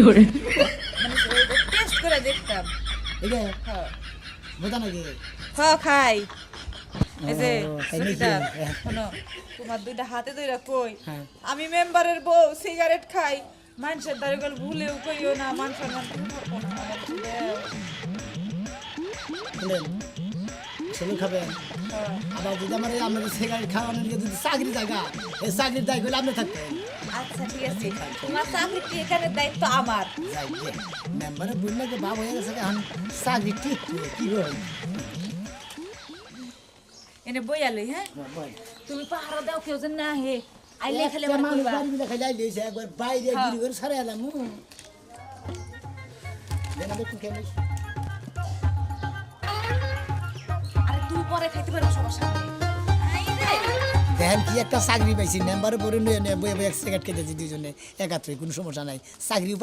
মানে টেস্ট করে দেখতাম। এটা হ্যাঁ বোঝা নাকি হ্যাঁ খাই। এই যে তাই নাকি? সুবিধা শোনো, তোমার দুইটা হাতে ধরে কই, হ্যাঁ। আমি মেম্বারের বউ সিগারেট খাই, মানুষের দ্বারা গেল ভুলেও কইও না, মান সম্মান তুমি থাকবো না আমার একটু দাও। বলেন ছেলে খাবেন হ্যাঁ। আবার যদি আমার আপনাদের সিগারেট খাওয়ানোর যদি চাকরি জায়গা এই চাকরির দায় করলে আপনি থাকতেন আচ্ছা ঠিক আছে, তোমার চাকরি এখানে দায়িত্ব আমার। যাই যে মেম্বারে বললে যে বাপ হয়ে গেছে এখন চাকরি ঠিক কি করে এনে বইয়া লই। হ্যাঁ তুমি পাহারা দাও, কেউ যেন না হে আইলে খেলে একটা মনে মানুষ করবা। বাড়ি মিলে খাই যাইছে একবার বাইরে হ্যাঁ। গিরি করে সারে এলাম একটু খেয়ে নিস। আরে তুই পরে খাইতে পারো সবার সামনে। আই রে। দেখেন কি একটা চাকরি পাইছি মেম্বারে পরে নিয়ে বয়ে বয়ে এক সিগারেট খেতেছি দুজনে একাত্রে কোনো সমস্যা নাই চাকরি